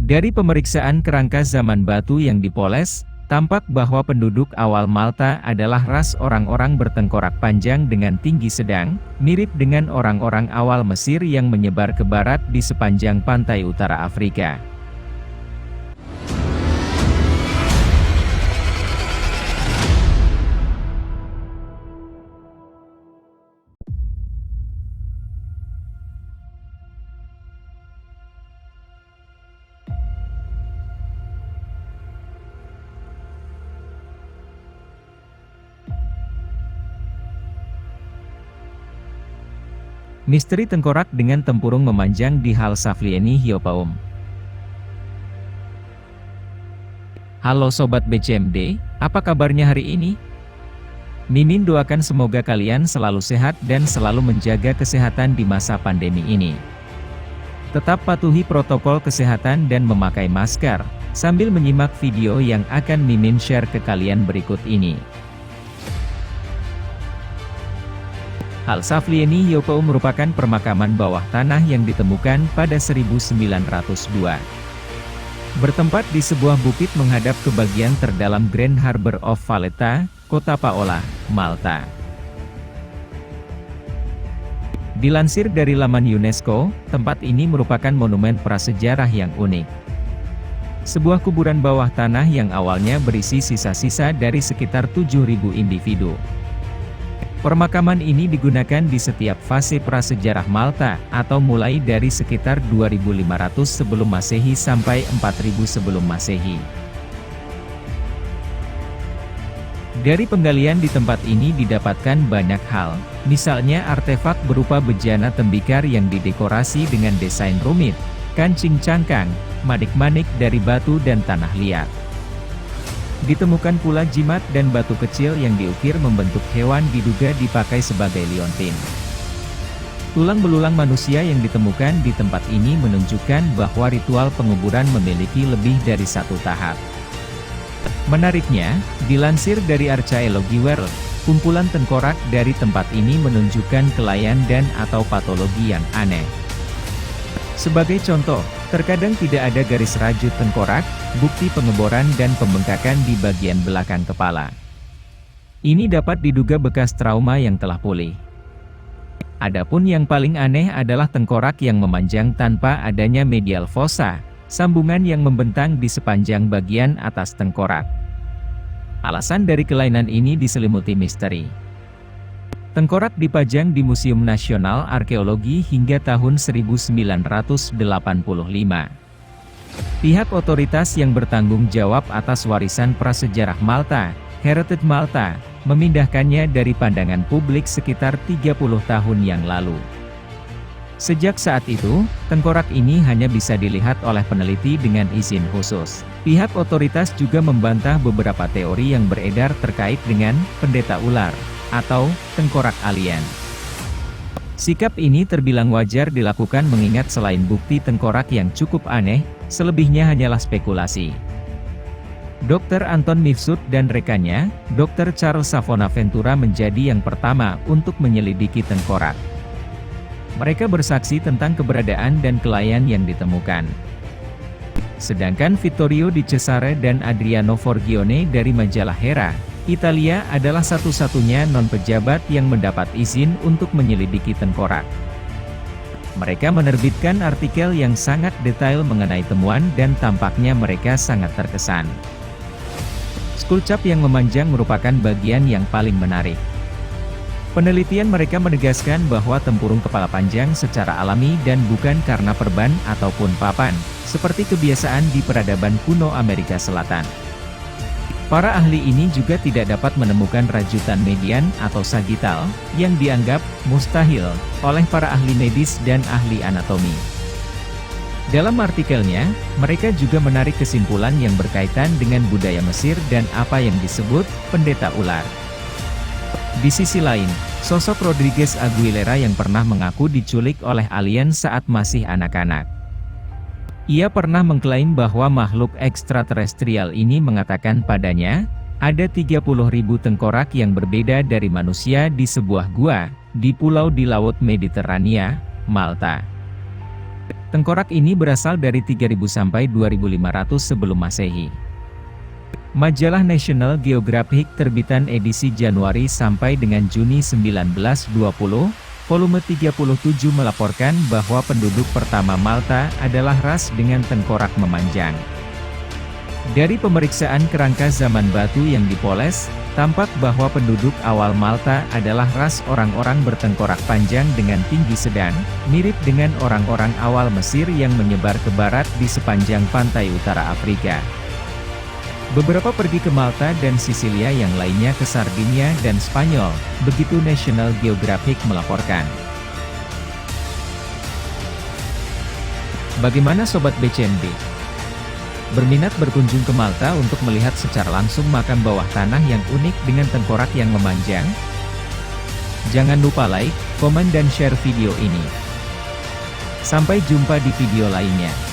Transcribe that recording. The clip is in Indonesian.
Dari pemeriksaan kerangka zaman batu yang dipoles, tampak bahwa penduduk awal Malta adalah ras orang-orang bertengkorak panjang dengan tinggi sedang, mirip dengan orang-orang awal Mesir yang menyebar ke barat di sepanjang pantai utara Afrika. Misteri tengkorak dengan tempurung memanjang di Hal Saflieni Hiopaum. Halo Sobat BCMD, apa kabarnya hari ini? Mimin doakan semoga kalian selalu sehat dan selalu menjaga kesehatan di masa pandemi ini. Tetap patuhi protokol kesehatan dan memakai masker, sambil menyimak video yang akan Mimin share ke kalian berikut ini. Hal Saflieni Hiopaum merupakan permakaman bawah tanah yang ditemukan pada 1902. Bertempat di sebuah bukit menghadap ke bagian terdalam Grand Harbour of Valletta, Kota Paola, Malta. Dilansir dari laman UNESCO, tempat ini merupakan monumen prasejarah yang unik. Sebuah kuburan bawah tanah yang awalnya berisi sisa-sisa dari sekitar 7.000 individu. Permakaman ini digunakan di setiap fase prasejarah Malta, atau mulai dari sekitar 2500 sebelum Masehi sampai 4000 sebelum Masehi. Dari penggalian di tempat ini didapatkan banyak hal, misalnya artefak berupa bejana tembikar yang didekorasi dengan desain rumit, kancing cangkang, manik-manik dari batu dan tanah liat. Ditemukan pula jimat dan batu kecil yang diukir membentuk hewan diduga dipakai sebagai liontin. Tulang belulang manusia yang ditemukan di tempat ini menunjukkan bahwa ritual penguburan memiliki lebih dari satu tahap. Menariknya, dilansir dari Archaeology World, kumpulan tengkorak dari tempat ini menunjukkan kelayan dan atau patologi yang aneh. Sebagai contoh, terkadang tidak ada garis rajut tengkorak, bukti pengeboran dan pembengkakan di bagian belakang kepala. Ini dapat diduga bekas trauma yang telah pulih. Adapun yang paling aneh adalah tengkorak yang memanjang tanpa adanya medial fossa, sambungan yang membentang di sepanjang bagian atas tengkorak. Alasan dari kelainan ini diselimuti misteri. Tengkorak dipajang di Museum Nasional Arkeologi hingga tahun 1985. Pihak otoritas yang bertanggung jawab atas warisan prasejarah Malta, Heritage Malta, memindahkannya dari pandangan publik sekitar 30 tahun yang lalu. Sejak saat itu, tengkorak ini hanya bisa dilihat oleh peneliti dengan izin khusus. Pihak otoritas juga membantah beberapa teori yang beredar terkait dengan pendeta ular atau tengkorak alien. Sikap ini terbilang wajar dilakukan mengingat selain bukti tengkorak yang cukup aneh, selebihnya hanyalah spekulasi. Dr. Anton Mifsud dan rekannya, Dr. Charles Savonaventura menjadi yang pertama untuk menyelidiki tengkorak. Mereka bersaksi tentang keberadaan dan kelayan yang ditemukan. Sedangkan Vittorio Di Cesare dan Adriano Forgione dari majalah Hera, Italia adalah satu-satunya non-pejabat yang mendapat izin untuk menyelidiki tengkorak. Mereka menerbitkan artikel yang sangat detail mengenai temuan dan tampaknya mereka sangat terkesan. Skulpcap yang memanjang merupakan bagian yang paling menarik. Penelitian mereka menegaskan bahwa tempurung kepala panjang secara alami dan bukan karena perban ataupun papan, seperti kebiasaan di peradaban kuno Amerika Selatan. Para ahli ini juga tidak dapat menemukan rajutan median atau sagittal, yang dianggap mustahil oleh para ahli medis dan ahli anatomi. Dalam artikelnya, mereka juga menarik kesimpulan yang berkaitan dengan budaya Mesir dan apa yang disebut pendeta ular. Di sisi lain, sosok Rodriguez Aguilera yang pernah mengaku diculik oleh alien saat masih anak-anak. Ia pernah mengklaim bahwa makhluk ekstraterestrial ini mengatakan padanya, ada 30.000 tengkorak yang berbeda dari manusia di sebuah gua, di pulau di Laut Mediterania, Malta. Tengkorak ini berasal dari 3000 sampai 2500 sebelum Masehi. Majalah National Geographic terbitan edisi Januari sampai dengan Juni 1920, volume 37 melaporkan bahwa penduduk pertama Malta adalah ras dengan tengkorak memanjang. Dari pemeriksaan kerangka zaman batu yang dipoles, tampak bahwa penduduk awal Malta adalah ras orang-orang bertengkorak panjang dengan tinggi sedang, mirip dengan orang-orang awal Mesir yang menyebar ke barat di sepanjang pantai utara Afrika. Beberapa pergi ke Malta dan Sisilia, yang lainnya ke Sardinia dan Spanyol, begitu National Geographic melaporkan. Bagaimana Sobat BCND? Berminat berkunjung ke Malta untuk melihat secara langsung makam bawah tanah yang unik dengan tengkorak yang memanjang? Jangan lupa like, komen dan share video ini. Sampai jumpa di video lainnya.